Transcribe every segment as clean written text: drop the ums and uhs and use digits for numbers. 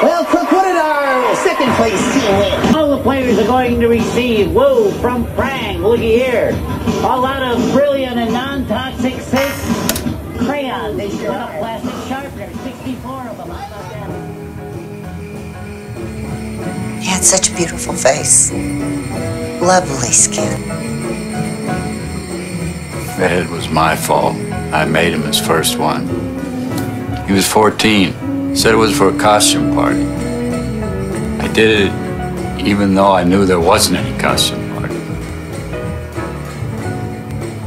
Well, Cook, what did our second place team win? All the players are going to receive, whoa, from Prang, looky here, a lot of brilliant and non-toxic crayons. They sure have plastic sharpeners, 64 of them. How about that? He had such a beautiful face. Lovely skin. It was my fault. I made him his first one. He was 14. Said it was for a costume party. I did it even though I knew there wasn't any costume party.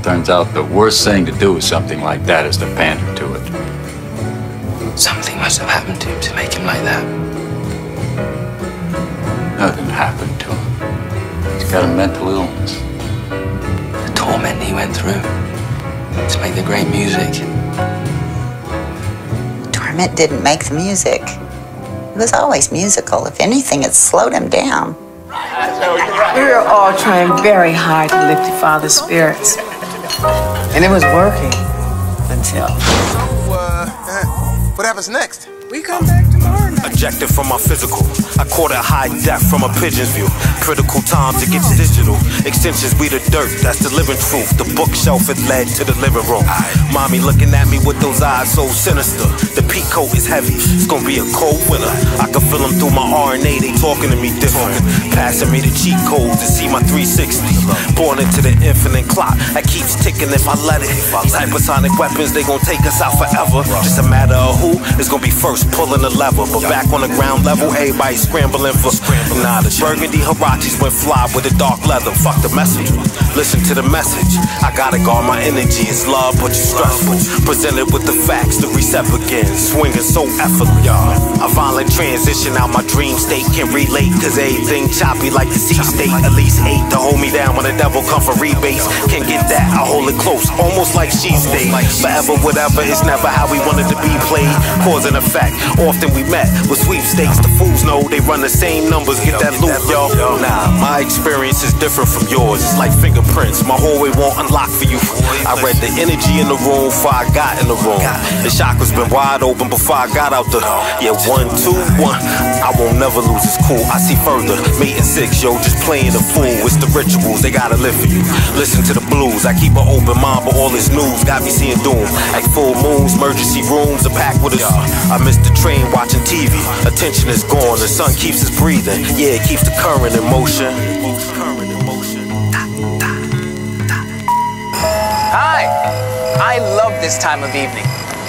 Turns out the worst thing to do with something like that is to pander to it. Something must have happened to him to make him like that. Nothing happened to him. He's got a mental illness. The torment he went through to make the great music. Torment didn't make the music. He was always musical. If anything, it slowed him down. We were all trying very hard to lift your father's spirits. And it was working until... What happens next? We come back tomorrow night. Ejected from my physical. I caught a high def from a pigeon's view. Critical times, it gets digital. Extensions be the dirt, that's the living truth. The bookshelf it led to the living room. Mommy looking at me with those eyes so sinister. The peak coat is heavy, it's gonna be a cold winter. I can feel them through my RNA, they talking to me different. Passing me the cheat codes to see my 360. Born into the infinite clock that keeps ticking if I let it. These hypersonic weapons, they gon' take us out forever. Just a matter of who is gonna be first pulling the lever. But back on the ground level, everybody scrambling for nah, the burgundy Hirachis went fly with the dark leather. Fuck the messenger, listen to the message. I gotta guard my energy, it's love but you stressful. Presented with the facts, the reset begins. Swinging so effortless, a violent transition out my dream state. Can't relate cause everything choppy like the sea state. At least 8 to hold me down when the devil come for rebates. Can't get that, I hold it close, almost like she stayed. Forever, whatever, it's never how we wanted to be played. Cause and effect, often we met with sweepstakes. The fools know they run the same numbers, get that loot, y'all. Nah, my experience is different from yours. It's like fingerprints, my hallway won't unlock for you. I read the energy in the room before I got in the room. The chakra's been wide open before I got out the 1, 2, 1. I won't never lose, it's cool. I see further, mate and 6, yo, just playing the fool. It's the rituals, they gotta live for you. Listen to the blues, I keep an open mind, but all this news got me seeing doom. Like full moons, emergency rooms are packed with us. I missed the train watching TV. Attention is gone, the sun keeps us breathing. Yeah, it keeps the current in motion. Hi! I love this time of evening.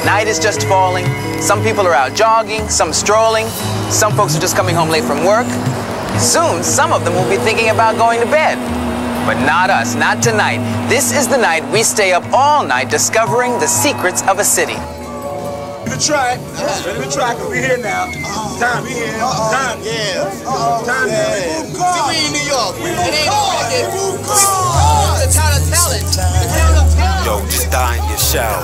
Night is just falling. Some people are out jogging, some strolling. Some folks are just coming home late from work. Soon, some of them will be thinking about going to bed. But not us, not tonight. This is the night we stay up all night discovering the secrets of a city. Ready to try. Ready to try, cause we here now. Time, we here. Time. Yeah. Time. See, we in New York. It ain't a the town of talent. Yo, just die in your shell.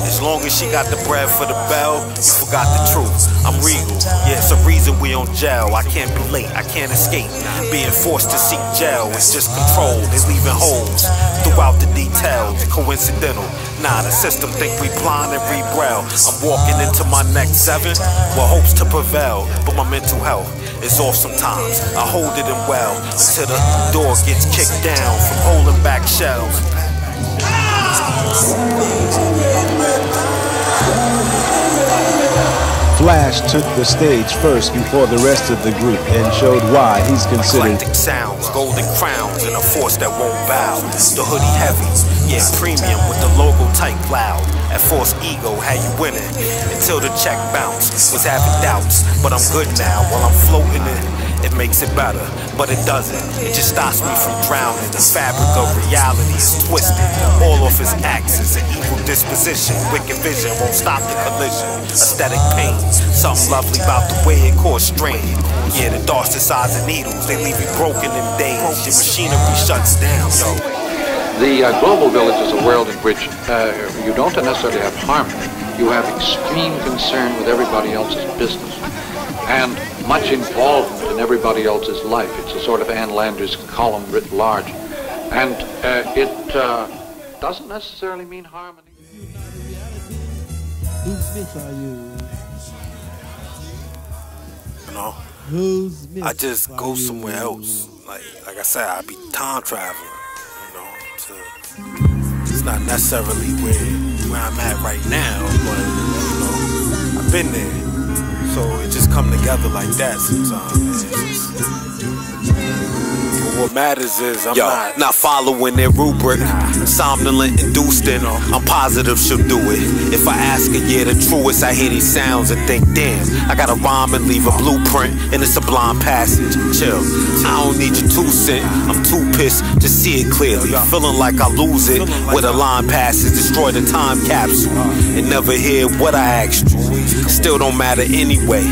As long as she got the bread for the bell, you forgot the truth. I'm regal, yeah, it's a reason we on jail. I can't be late, I can't escape. Being forced to seek jail, it's just control. They leaving holes throughout the details. Coincidental, nah, the system think we blind and read braille. I'm walking into my next 7 with hopes to prevail, but my mental health is off sometimes. I hold it in well until the door gets kicked down from holding back shells. Flash took the stage first before the rest of the group and showed why he's considered eclectic sounds, golden crowns, and a force that won't bow. The hoodie heavy, yeah, premium with the logo tight loud. At force ego had you winning until the check bounced. Was having doubts, but I'm good now while I'm floating in. It makes it better, but it doesn't. It just stops me from drowning. The fabric of reality is twisted, all off its axis. An evil disposition, wicked vision won't stop the collision. Aesthetic pain, something lovely about the way it caused strain. Yeah, the darts the size of needles, they leave you broken in days. Your machinery shuts down, yo. The global village is a world in which you don't necessarily have harmony. You have extreme concern with everybody else's business and much involvement in everybody else's life. It's a sort of Ann Landers column writ large. And it doesn't necessarily mean harmony. Whose miss are you? You know? Whose miss I just go somewhere else. Like I said, I be time traveling. You know, it's not necessarily where I'm at right now, but you know, I've been there. So it just come together like that sometimes. But what matters is I'm not following their rubric. Somnolent induced in, I'm positive she'll do it. If I ask her, yeah, the truest, I hear these sounds and think, damn, I gotta rhyme and leave a blueprint in a sublime passage. Chill, I don't need your 2 cents. I'm too pissed to see it clearly. Feeling like I lose it with a line passes, destroy the time capsule and never hear what I asked you. Still don't matter anyway.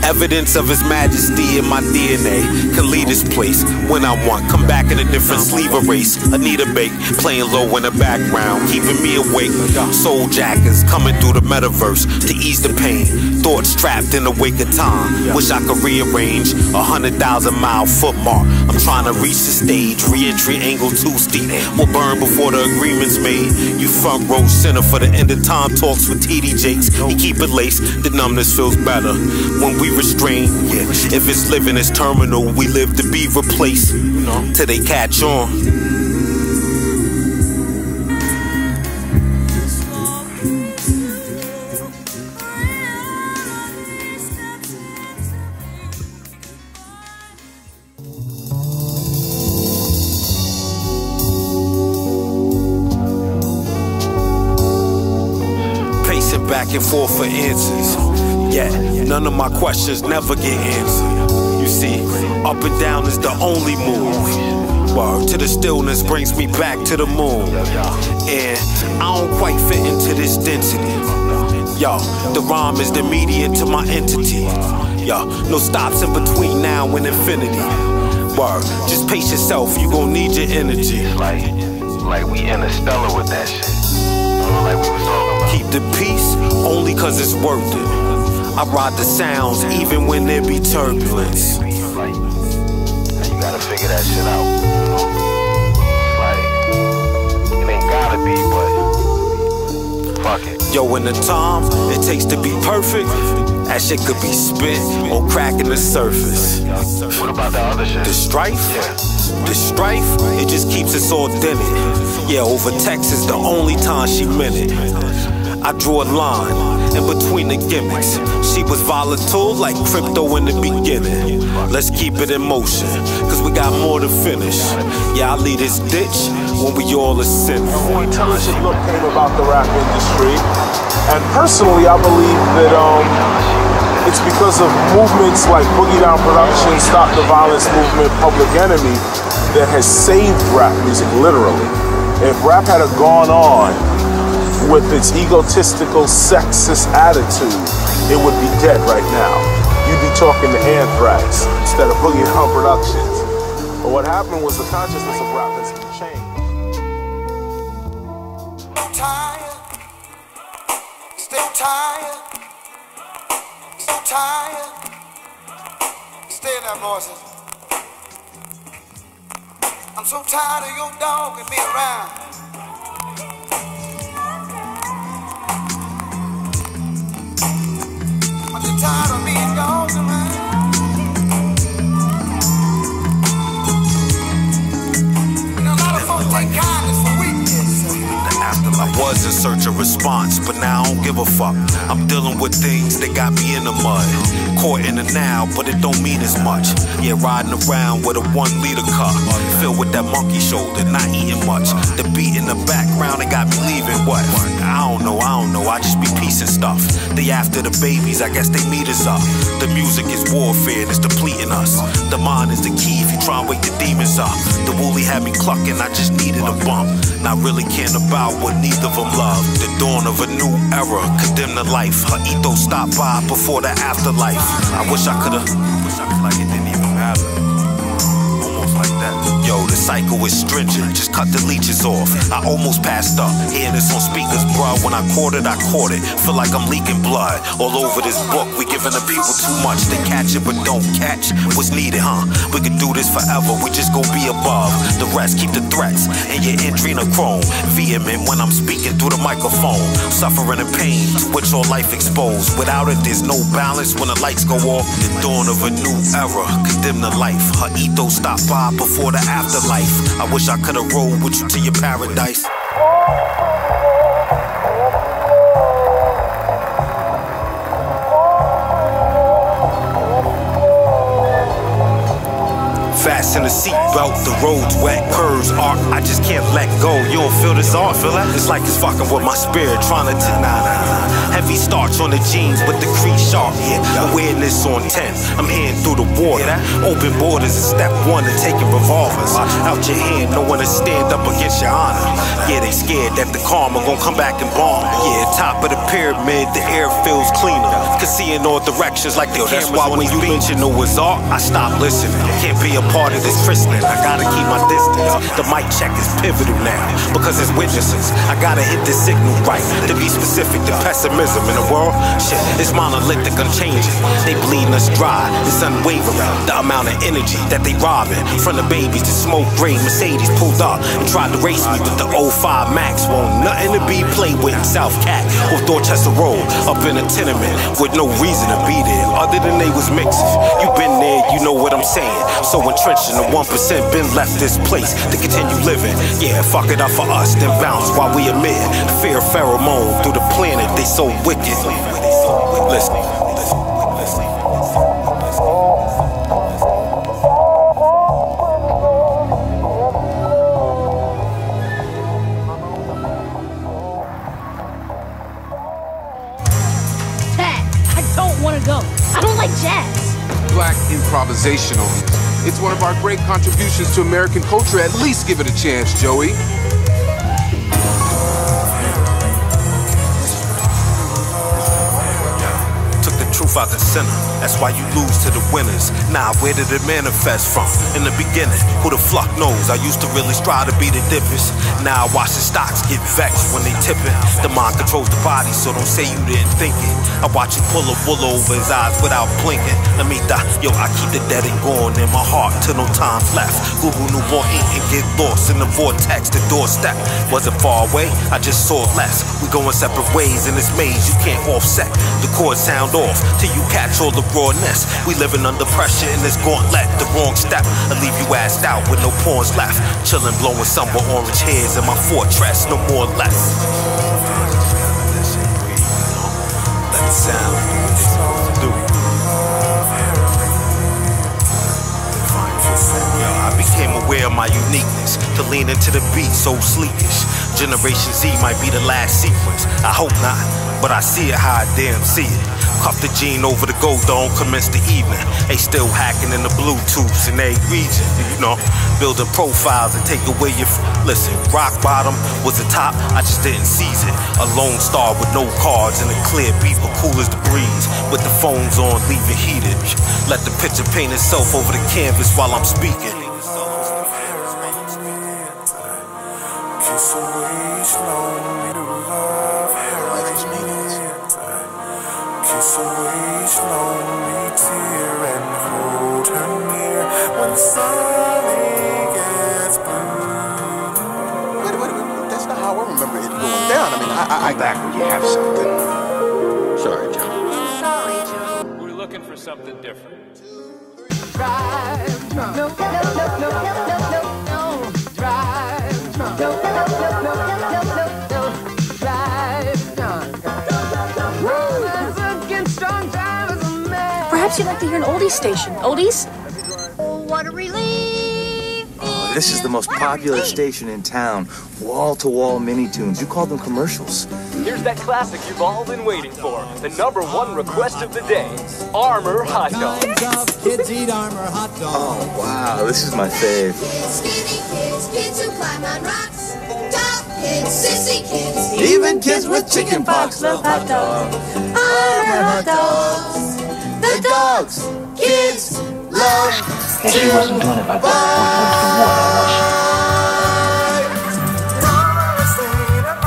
Evidence of His Majesty in my DNA can lead this place when I want. Come back in a different sleeve of race. Anita Bake playing low in the background, keeping me awake. Soul jackers coming through the metaverse to ease the pain. Thoughts trapped in the wake of time. Wish I could rearrange 100,000-mile foot mark. I'm trying to reach the stage. Re-entry angle too steep. Will burn before the agreement's made. You front row center for the end of time talks with TD Jakes. He keep it laced. The numbness feels better when we restrain. Yeah, if it's living, it's terminal. We live to be replaced till they catch on. Back and forth for answers. Yeah, none of my questions never get answered. You see, up and down is the only move. Word to the stillness brings me back to the moon. And I don't quite fit into this density. Yo, the rhyme is the median to my entity. Yo, no stops in between now and infinity. Word, just pace yourself, you gon' need your energy. Like we interstellar with that shit. Like we was talking about. Keep the peace only cause it's worth it. I ride the sounds even when there be turbulence. Like, you gotta figure that shit out. It's like, it ain't gotta be, but fuck it. Yo, in the time it takes to be perfect, that shit could be spit or cracking the surface. What about the other shit? The strife? Yeah. The strife, it just keeps us all dented. Yeah, over text is the only time she meant it. I drew a line in between the gimmicks. She was volatile like crypto in the beginning. Let's keep it in motion, cause we got more to finish. Yeah, I leave this ditch when we all ascend. A more intelligent look came about the rap industry. And personally, I believe that it's because of movements like Boogie Down Production, Stop the Violence Movement, Public Enemy, that has saved rap music, literally. If rap had gone on with its egotistical, sexist attitude, it would be dead right now. You'd be talking to Anthrax instead of Boogie Down Productions. But what happened was the consciousness of rap has changed. I'm tired, still tired, so tired. Stay in that voices. I'm so tired of your dog and me around. I'm so tired of me and dogs around. You know, a lot of folks take kindness for weakness. I was in search of response, but now I don't give a fuck. I'm dealing with things that got me in the mud. Caught in the now, but it don't mean as much. Yeah, riding around with a 1-liter cup, filled with that monkey shoulder, not eating much. The beat in the background, it got me leaving what? I don't know, I just be piecing stuff. They after the babies, I guess they meet us up. The music is warfare, it's depleting us. The mind is the key if you try and wake the demons up. The woolly had me clucking, I just needed a bump. Not really caring about what neither of them love. The dawn of a new era, condemned to life. Her ethos stopped by before the afterlife. I wish I could've, like it didn't even matter. Almost Yo, the cycle is stringent, just cut the leeches off. I almost passed up, hearing this on speakers, bruh. When I caught it, feel like I'm leaking blood all over this book. We giving the people too much, they catch it but don't catch what's needed, huh? We could do this forever, we just gon' be above the rest. Keep the threats and your adrenochrome vehement when I'm speaking through the microphone. Suffering and pain, to which all life exposed. Without it, there's no balance when the lights go off. The dawn of a new era, condemn the life. Her ethos stop by before the afterlife. I wish I could've rolled with you to your paradise. Fasten the seatbelt, the road's wet, curves arc, I just can't let go. You don't feel this art, feel that? It's like it's fucking with my spirit, trying to nah. Heavy starch on the jeans, but the crease sharp, yeah. Awareness on 10, I'm heading through the water. Open borders is step 1 to taking revolvers out your hand, no one to stand up against your honor. Yeah, they scared that the karma gon' come back and bomb. Yeah, top of the pyramid, the air feels cleaner. Can see in all directions like the cameras. That's why when you mention it was art, I stop listening. Can't be a part of this christening, I gotta keep my distance. The mic check is pivotal now, because it's witnesses. I gotta hit the signal right, to be specific. The pessimism in the world, shit, it's monolithic, unchanging. They bleeding us dry, it's unwavering. The amount of energy that they robbing, from the babies to smoke gray Mercedes pulled up and tried to race me with the 05 Max. Won't nothing to be played with in South Cat or Dorchester Road, up in a tenement with no reason to be there, other than they was mixing. You been there, you know what I'm saying. So entrenched in the 1%, been left this place to continue living. Yeah, fuck it up for us, then bounce while we emit fear pheromone through the planet. They so wicked. Listen. I don't want to go. I don't like jazz. Black improvisational music. It's one of our great contributions to American culture. At least give it a chance, Joey. Took the truth out the center. That's why you lose to the winners. Nah, where did it manifest from? In the beginning, who the fuck knows? I used to really strive to be the dippers. Now I watch the stocks get vexed when they tipping. The mind controls the body, so don't say you didn't think it. I watch him pull a wool over his eyes without blinking. Let me die. Yo, I keep the dead and gone in my heart till no time's left. Google Nubourn and get lost in the vortex. The doorstep wasn't far away, I just saw less. We going separate ways in this maze, you can't offset. The chords sound off till you catch all the rawness. We living under pressure in this gauntlet. The wrong step, I leave you assed out with no pawns left. Chillin', blowing somber orange hairs in my fortress, no more less. Sound. I became aware of my uniqueness, to lean into the beat so sleekish. Generation Z might be the last sequence. I hope not, but I see it how I damn see it. Cuff the gene over the gold dome, commence the evening. They still hacking in the Bluetooths in every region, you know. Building profiles and take away your... Listen, rock bottom was the top, I just didn't seize it. A lone star with no cards and a clear beat, but cool as the breeze. With the phones on, leave it heated. Let the picture paint itself over the canvas while I'm speaking. Kiss away slowly to love her. Kiss away slowly, tear and hold her near when the sun gets blue. Wait, that's not how I remember it going down. I mean, I back when you have something. Sorry, Joe. Sorry, Joe. We're looking for something different. Drive drunk. No, no, no, no, no, no, no, no. Drive drunk. No, no, no, no, no, no, no, no. Drive drunk. Perhaps you'd like to hear an oldies station. Oldies? Oh, what a relief! Oh, this is the most popular station in town. Wall-to-wall mini-tunes. You call them commercials. Here's that classic you've all been waiting for. The #1 request of the day. Armor hot dogs. Kids eat Armor hot dogs. Oh, wow. This is my fave. Skinny kids, kids who climb on rocks. Top kids, sissy kids. Even kids with chicken pox love hot dogs. Armor hot dogs. The dogs, kids, love. Yeah, she wasn't doing it by going towards the water, was she?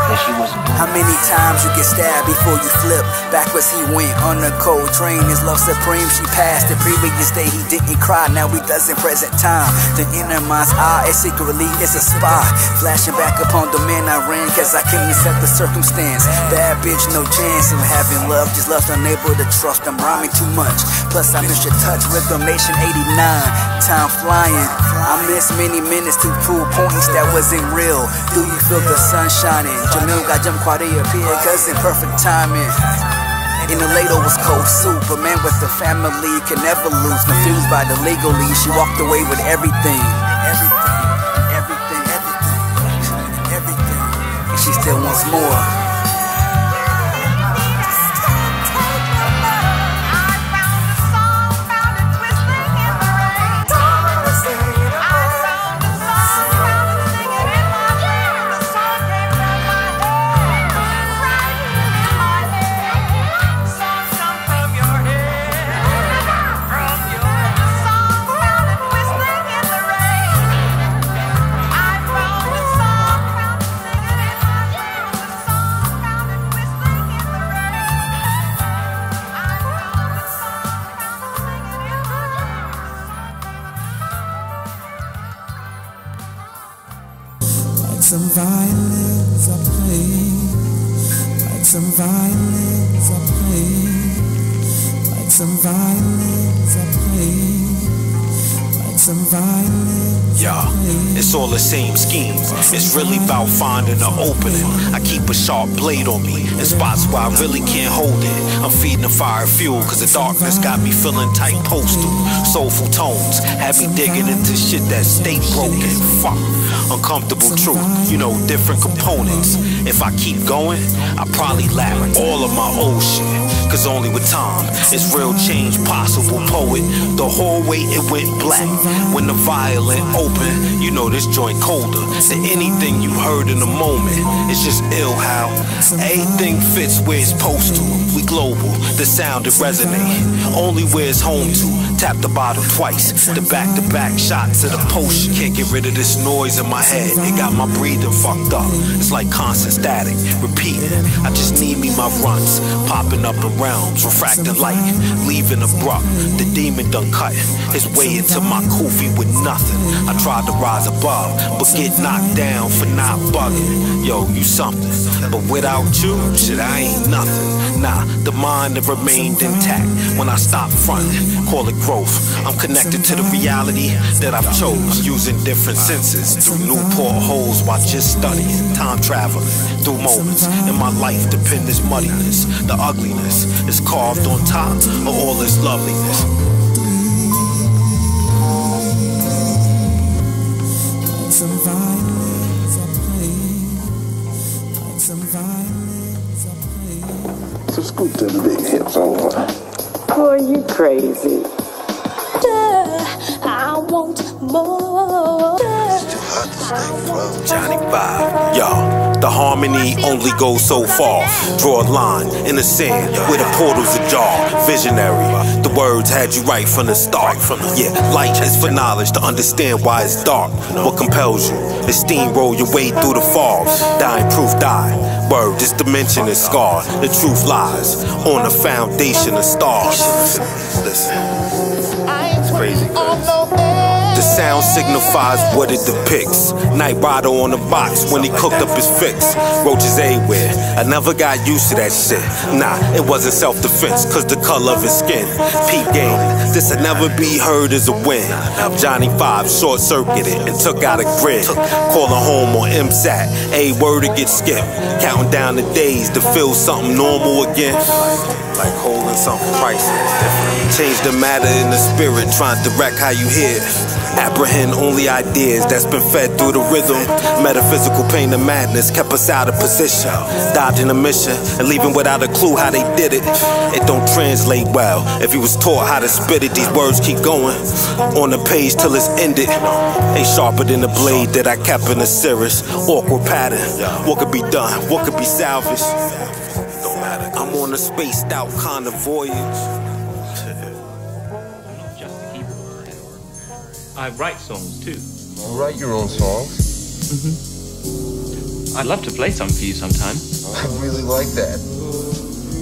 Yeah, she wasn't doing it. How many times you get stabbed before you flip? Backwards he went on the cold train. His love supreme, she passed. The previous day he didn't cry. Now he does in present time. The inner mind's eye is secretly is a spy. Flashing back upon the man I ran, cause I couldn't accept the circumstance. Bad bitch, no chance of having love. Just lust, unable to trust. I'm rhyming too much. Plus I miss your touch. Rhythm Nation 89. Time flying. I miss many minutes to prove points that wasn't real. Do you feel the sun shining? Jamil got jump quad appear, cause in perfect timing. In the later was cold soup. A man with the family can never lose. Confused by the legally, she walked away with everything. Everything. And she still wants more. Some violins are playing, like some violins are playing, like some violins are playing, like some violins. Yeah, it's all the same scheme. It's really about finding an opening. I keep a sharp blade on me in spots where I really can't hold it. I'm feeding the fire fuel, cause the darkness got me feeling tight postal. Soulful tones had me digging into shit that stay broken. Fuck. Uncomfortable truth, you know, different components. If I keep going, I probably lack all of my old shit. Cause only with time is real change possible. Poet, the whole way it went black. When the violin opened, you know this joint colder than anything you heard in the moment. It's just ill how everything fits where it's supposed to. We global, the sound it resonate. Only where it's home to. Tap the bottle twice. The back-to-back shots of the potion. Can't get rid of this noise in my head. It got my breathing fucked up. It's like constant static, repeating. I just need me my runs. Popping up in realms, refracting light, leaving abrupt. The demon done cut his way into my kufi with nothing. I tried to rise above, but get knocked down for not bugging. Yo, you something. But without you, shit, I ain't nothing. Nah, the mind that remained intact when I stopped fronting. Call it growth. I'm connected to the reality that I've chose. Using different senses through new portholes while just studying. Time traveling through moments in my life. Depend this muddiness. The ugliness is carved on top of all this loveliness. Like some violins are playing, like some violins are playing. So scoop them big hips over. Boy, you crazy. I want more. Johnny Bob. Yo, the harmony only goes so far. Draw a line in the sand where the portal's ajar. Visionary, the words had you right from the start. Yeah, light is for knowledge to understand why it's dark. What compels you is steamroll your way through the fog. Dying proof die. Word, this dimension is scarred. The truth lies on the foundation of stars. Listen, it's crazy. The sound signifies what it depicts. Night Rider on the box when he cooked up his fix. Roaches everywhere. I never got used to that shit. Nah, it wasn't self-defense, cause the color of his skin. Peep game, this had never be heard as a win. Johnny 5 short-circuited and took out a grid. Calling home on MSAT, a word to get skipped. Counting down the days to feel something normal again. Like holding something priceless. Change the matter in the spirit, trying to direct how you hear. Apprehend only ideas that's been fed through the rhythm. Metaphysical pain and madness kept us out of position. Dodging a mission and leaving without a clue how they did it. It don't translate well. If you was taught how to spit it, these words keep going on the page till it's ended. They sharper than the blade that I kept in a serious awkward pattern. What could be done? What could be salvaged? I'm on a spaced out kind of voyage. I write songs too. You write your own songs? I'd love to play some for you sometime. I really like that.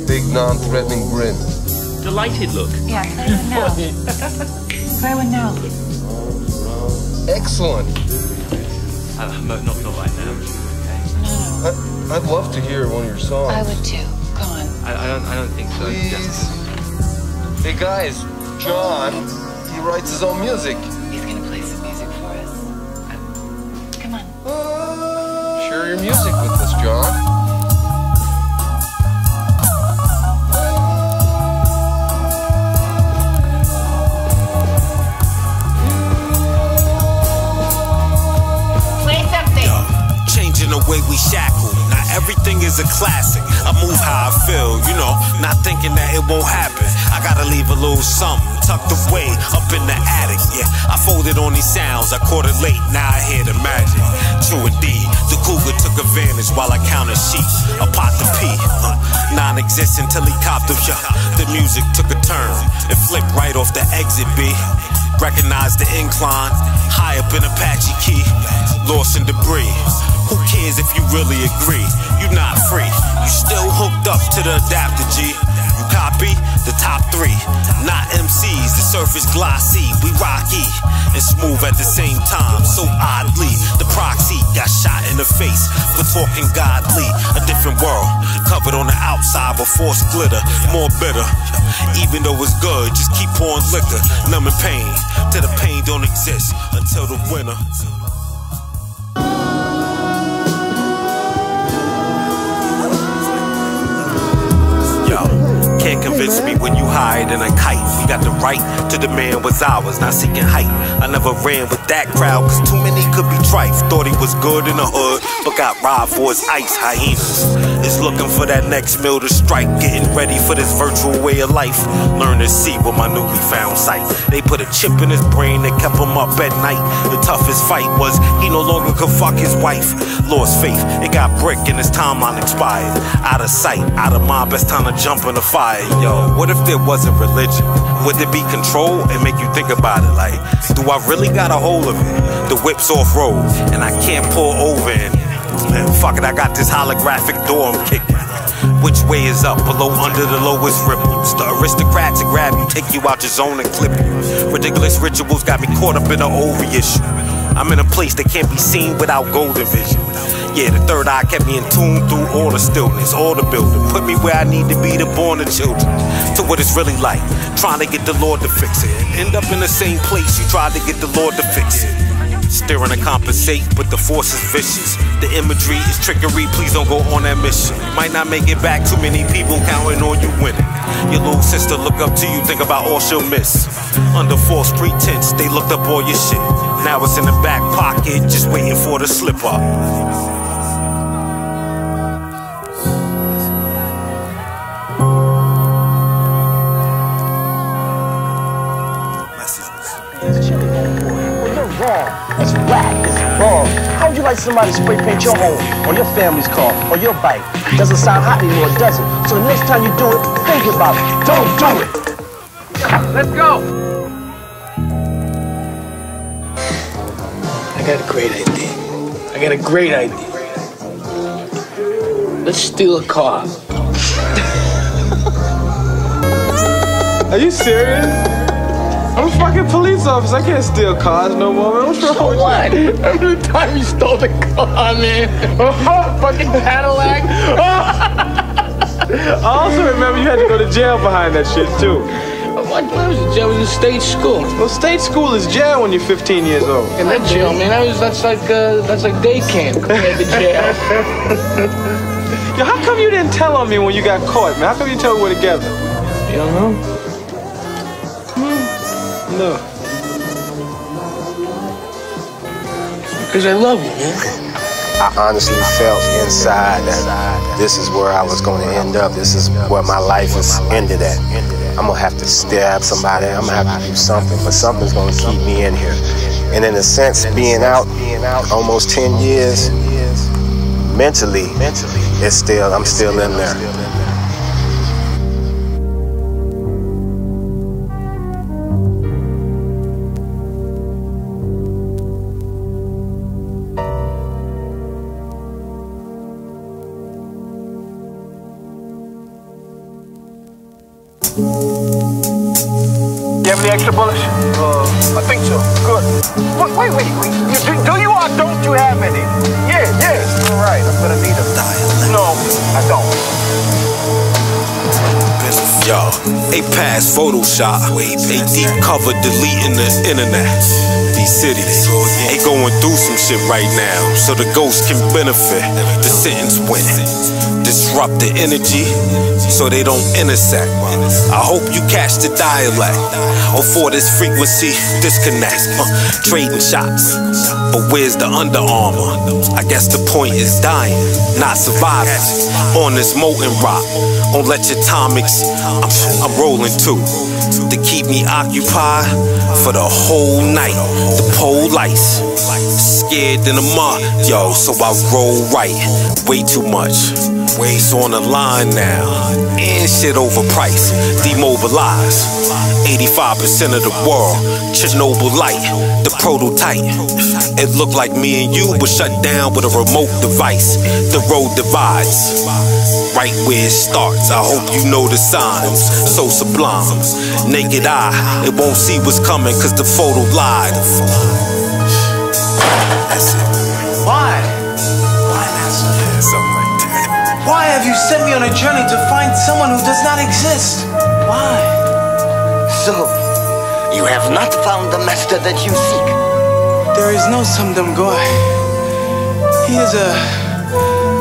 Big, non-threatening grin. Delighted look. Yeah, play one now. Play one now. Excellent. Not right now. Okay. I'd love to hear one of your songs. I would too. Go on. I don't think so. Please. Hey guys, John, he writes his own music. He's gonna play some music for us. Come on. Share your music with us, John. Play something. Changing the way we shackle. Now everything is a classic. I move how I feel, you know, not thinking that it won't happen. I gotta leave a little something tucked away up in the attic. Yeah, I folded on these sounds. I caught it late. Now I hear the magic. True indeed. The cougar took advantage while I counted sheep. A pot to pee. Non-existent till he copped him. Yeah. The music took a turn and flipped right off the exit B. Recognize the incline, high up in Apache key, lost in debris. Who cares if you really agree? You not free, you still hooked up to the adapter G. You copy the top 3, not MCs. The surface glossy, we rocky and smooth at the same time. So oddly, the proxy got shot in the face for talking godly. A different world, covered on the outside with forced glitter, more bitter. Even though it's good, just keep pouring liquor, numbing pain till the pain don't exist until the winter. Can't convince me when you hide in a kite. We got the right to demand what's ours, not seeking height. I never ran with that crowd, cause too many could be trife. Thought he was good in the hood, but got robbed for his ice. Hyenas is looking for that next meal to strike, getting ready for this virtual way of life. Learn to see with my newly found sight. They put a chip in his brain that kept him up at night. The toughest fight was he no longer could fuck his wife. Lost faith, it got brick and his timeline expired. Out of sight, out of mind, best time to jump in the fire. Yo, what if there wasn't religion? Would there be control and make you think about it? Like, do I really got a hold of it? The whip's off road and I can't pull over and man, fuck it, I got this holographic door I'm kicking. Which way is up, below, under the lowest ripples? The aristocrats will grab you, take you out your zone and clip you. Ridiculous rituals got me caught up in an over issue. I'm in a place that can't be seen without golden vision. Yeah, the third eye kept me in tune through all the stillness, all the building. Put me where I need to be to born the children. To what it's really like, trying to get the Lord to fix it. End up in the same place you tried to get the Lord to fix it. Steering to compensate, but the force is vicious. The imagery is trickery, please don't go on that mission. Might not make it back, too many people counting on you winning. Your little sister look up to you, think about all she'll miss. Under false pretense, they looked up all your shit. Now it's in the back pocket, just waiting for the slip up. It's whack, it's wrong. How would you like somebody to spray paint your home, or your family's car, or your bike? Doesn't sound hot anymore, does it? So the next time you do it, think about it. Don't do it! Let's go! I got a great idea. I got a great idea. Let's steal a car. Are you serious? I'm a fucking police officer. I can't steal cars no more, man. What's wrong with what? you? Every time you stole the car, man. Fucking Cadillac. I also remember you had to go to jail behind that shit, too. What was it? Jail was in state school. Well, state school is jail when you're 15 years old. And that jail, man, that's like day camp compared to jail. Yo, how come you didn't tell on me when you got caught, man? How come you tell we were together? You don't know? No. Because I love you, man. I honestly felt inside that this is where I was going to end up. This is where my life is ended at. I'm going to have to stab somebody. I'm going to have to do something, but something's going to keep me in here. And in a sense, being out almost 10 years, mentally, I'm still in there. You have any extra bullets? I think so. Good. Wait. Do you or don't you have any? Yeah. All right, I'm gonna need them. No, I don't. Yo, a pass Photoshop, a deep cover deleting the internet. These cities, they going through some shit right now, so the ghosts can benefit. The sentence win. Disrupt the energy, so they don't intersect. I hope you catch the dialect, before this frequency disconnects. Trading shots, but where's the Under Armour? I guess the point is dying, not surviving. On this molten rock, don't let your atomics. I'm rolling too, to keep me occupied for the whole night. The pole lights, scared in the mud, yo, so I roll right. Way too much, waves on the line now, and shit overpriced, demobilized. 85% of the world, Chernobyl light, the prototype. It looked like me and you were shut down with a remote device. The road divides, right where it starts. I hope you know the signs, so sublime. Naked eye, it won't see what's coming cause the photo lied. That's it. Why? Something like that. Why have you sent me on a journey to find someone who does not exist? Why? So, you have not found the master that you seek? There is no Samdam Goy. He is a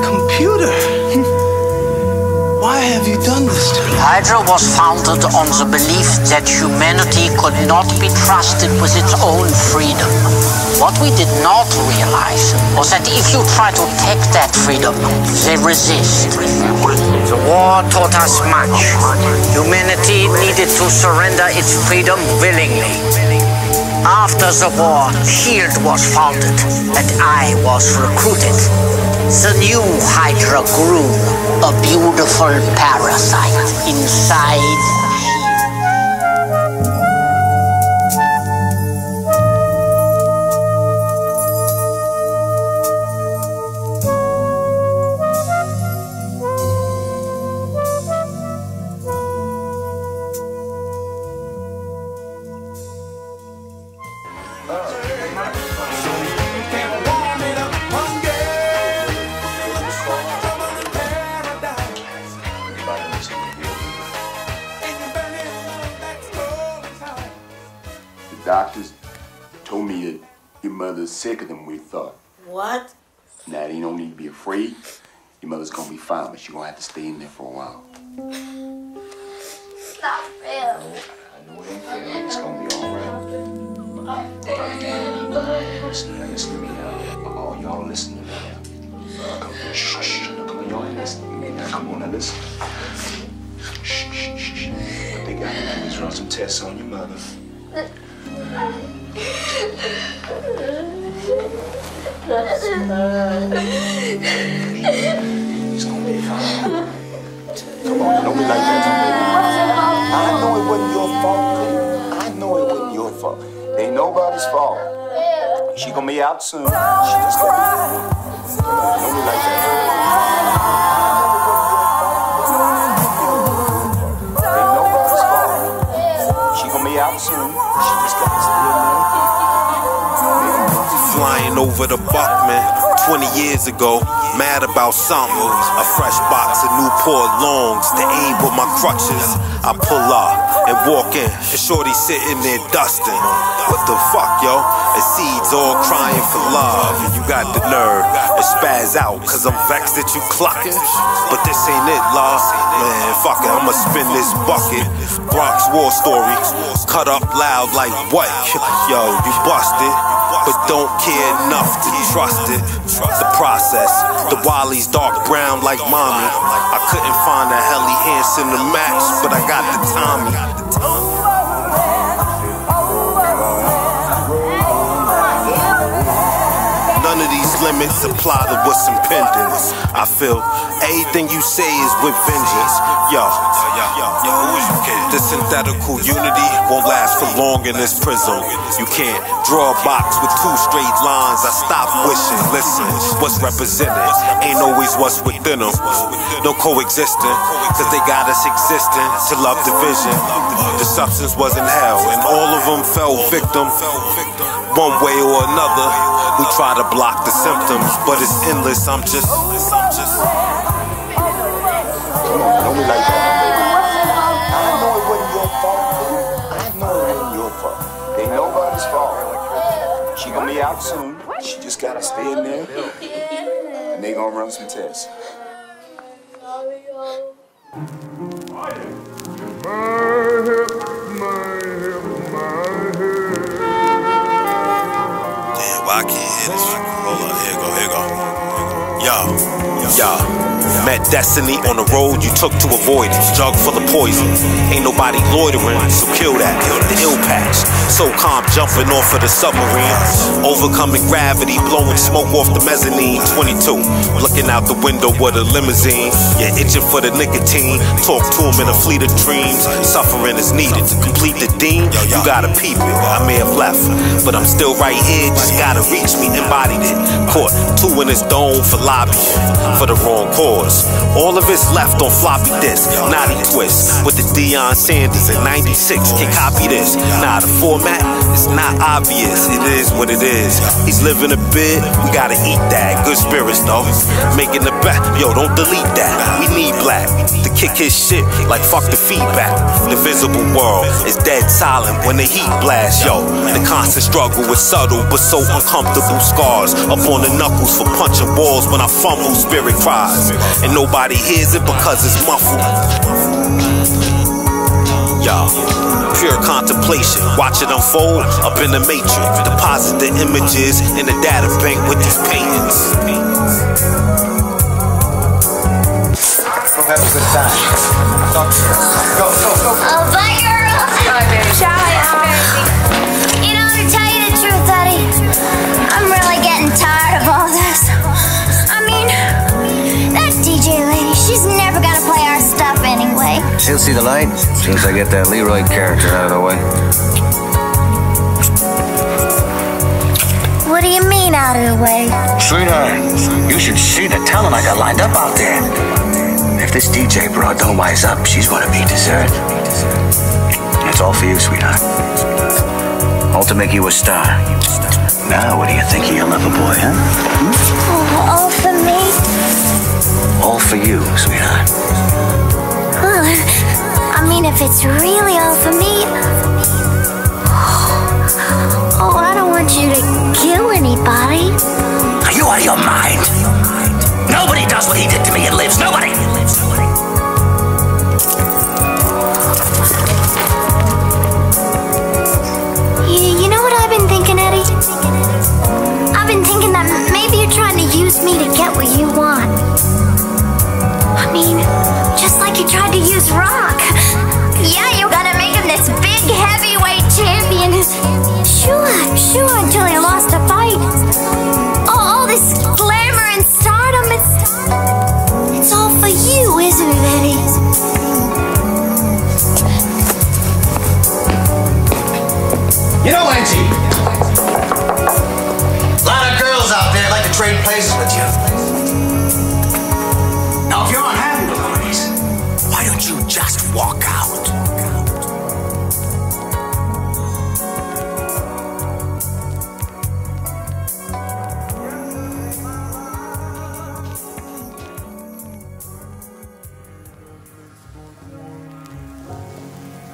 computer. Why have you done this to me? Hydra was founded on the belief that humanity could not be trusted with its own freedom. What we did not realize was that if you try to take that freedom, they resist. The war taught us much. Humanity needed to surrender its freedom willingly. After the war, SHIELD was founded, and I was recruited. The new Hydra grew, a beautiful parasite inside. Doctors told me that your mother's sicker than we thought. What? Now, you don't need to be afraid. Your mother's gonna be fine, but she's gonna have to stay in there for a while. It's not fair. I know it ain't fair. It's gonna be all right. Listen to me now. Oh, y'all listen to me now. Come on, shh. Come on, y'all listen to me now. Come on, now listen. Shh. What they got to do is run some tests on your mother. It's gonna be fine. Come on, don't be like that. I know it wasn't your fault. I know it wasn't your fault. It ain't nobody's fault. She gonna be out soon. She just got to. Come on, don't be like that. Ain't nobody's fault. She gonna be out soon. She just got to stay. Flying over the Buckman 20 years ago, mad about something. A fresh box of Newport Longs to aid with my crutches. I pull up and walk in, and shorty sitting there dusting. What the fuck, yo? And seeds all crying for love, and you got the nerve to spaz out, cause I'm vexed that you clucking. But this ain't it, love. Man, fuck it, I'ma spin this bucket. Bronx war story, cut up loud like what? Yo, you busted, but don't care enough to trust it. The process, the Wally's dark brown like mommy. I couldn't find a Helly Hansen to match, but I got the Tommy. None of these limits apply to what's impending. I feel everything you say is with vengeance. Yo, who is you? This synthetical unity won't last for long in this prism. You can't draw a box with two straight lines. I stop wishing. Listen, what's represented ain't always what's within them. No coexisting, cause they got us existing to love division. The substance wasn't hell, and all of them fell victim. One way or another, we try to block the symptoms, but it's endless. I'm just. Don't be like that. I know it wasn't your fault. I know it wasn't your fault. Ain't nobody's fault. She gonna be out soon. She just gotta stay in there, and they gonna run some tests. Damn, why I can't hear this? Hold on, here you go. Yo. Met destiny on the road you took to avoid it. Jug full of poison. Ain't nobody loitering, so kill that. The ill patch. So calm, jumping off of the submarine. Overcoming gravity, blowing smoke off the mezzanine. 22, looking out the window with a limousine. Yeah, itching for the nicotine. Talk to him in a fleet of dreams. Suffering is needed to complete the dean. You gotta peep it. I may have left, but I'm still right here. Just gotta reach me, embodied it. Caught two in his dome for lobbying for the wrong cause. All of it's left on floppy disk. Naughty twist with the Deion Sanders in 96. Can copy this. Nah, the format is not obvious. It is what it is. He's living a bit. We gotta eat that. Good spirits though. Making the bet. Yo, don't delete that. We need black to kick his shit like fuck the feedback. The visible world is dead silent when the heat blasts. Yo, the constant struggle is subtle but so uncomfortable. Scars up on the knuckles for punching walls when I fumble. Spirit cries. And nobody hears it because it's muffled. Yo, pure contemplation, watch it unfold up in the matrix. Deposit the images in the data bank with these paintings. Go have a good time. Talk to her. Go. Oh, bye, girl. Bye, baby. Ciao. You know, to tell you the truth, Daddy, I'm really getting tired of all this. I mean, that DJ lady, she's never gonna play our stuff anyway. She'll see the light as soon as I get that Leroy character out of the way. What do you mean, out of the way? Sweetheart, you should see the talent I got lined up out there. If this DJ broad don't wise up, she's gonna be dessert. It's all for you, sweetheart. All to make you a star. Now, what do you think of your lover boy, huh? Oh, all for me? All for you, sweetheart. Well, I mean, if it's really all for me... Oh, I don't want you to kill anybody. Are you out of your mind? Nobody does what he did to me and lives. Nobody! You know what I've been thinking, Eddie? I've been thinking that maybe you're trying to use me to get what you want. I mean, just like you tried to use Rock. Yeah, you're gonna make him this big heavyweight champion. Sure, until he lost a fight. All this glamour and stardom, it's all for you, isn't it, Eddie? You know, Angie, a lot of girls out there like to trade places with you. Now, if you're unhappy with one of these, why don't you just walk out?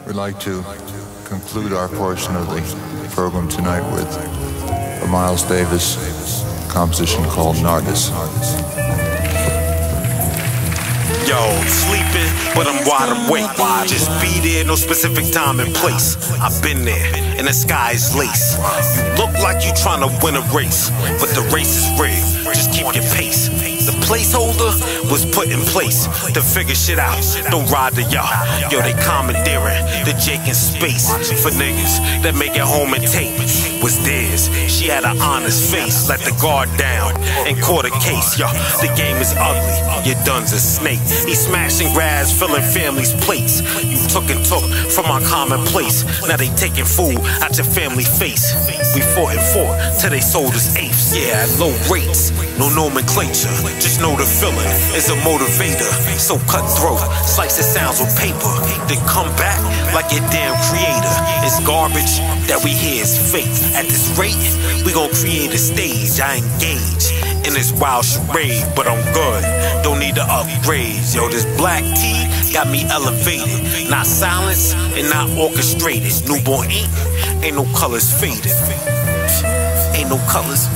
We'd like to conclude our portion of the program tonight with a Miles Davis composition called Nargis. Yo, sleeping, but I'm wide awake. Just be there, no specific time and place. I've been there, and the sky is lace. You look like you trying to win a race, but the race is rigged. Just keep your pace. The placeholder was put in place to figure shit out. Don't ride the yacht. Yo, they commandeering the Jake in space for niggas that make it home and tape. Was theirs. She had an honest face, let the guard down and caught a case. Yo, the game is ugly. Your dun's a snake. He smashing grass, filling families' plates. You took and took from our commonplace. Now they taking food out your family face. We fought and fought till they sold us apes. Yeah, at low rates, no nomenclature. Just know the feeling is a motivator. So cutthroat, slice the sounds with paper. Then come back like your damn creator. It's garbage that we hear is fake. At this rate, we gon' create a stage. I engage in this wild charade, but I'm good. Don't need to upgrade. Yo, this black tea got me elevated. Not silenced and not orchestrated. Newborn ink, ain't no colors faded. Ain't no colors.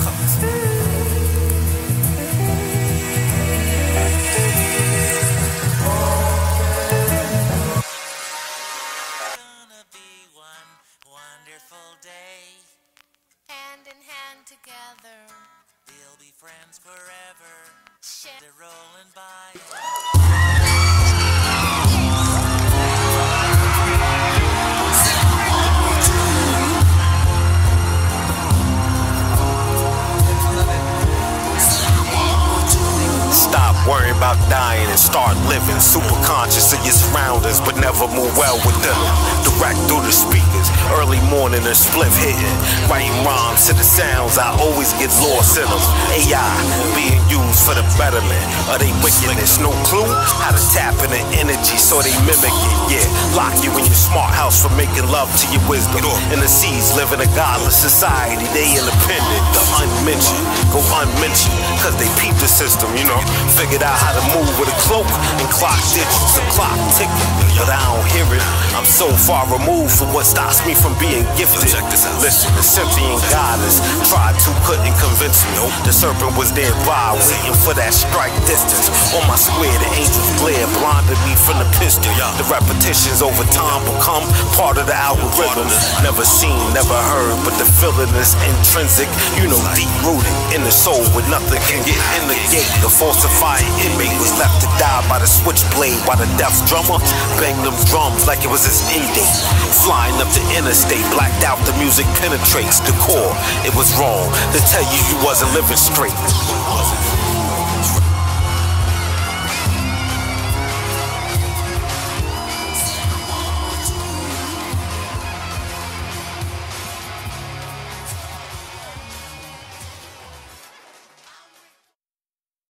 Hand in hand together, we'll be friends forever. They're rolling by. Stop worrying about dying and start living. Super conscious of your surroundings, but never move well with them. Direct through the speakers, early morning and spliff hitting. Writing rhymes to the sounds, I always get lost in them. AI being used for the betterment of they wickedness. No clue how to tap in the energy, so they mimic it. Yeah, lock you in your smart house for making love to your wisdom. And the seeds live in a godless society, they independent. The unmentioned go unmentioned, cause they peep the system, you know. Figured out how to move with a cloak and clock digits, a clock ticking, but I don't hear it. I'm so far removed from what stops me from being gifted. Listen, the sentient goddess tried to, couldn't convince me. The serpent was nearby, waiting for that strike distance. On my square, the angels glare, blinded me from the pistol. The repetitions over time become part of the algorithm. Never seen, never heard, but the feeling is intrinsic. You know, deep rooted in the soul, where nothing can get in the gate. The falsifying inmate was left to die by the switchblade, while the deaf drummer banged them drums like it was his end date. Flying up the interstate, blacked out, the music penetrates the core. It was wrong to tell you you wasn't living straight.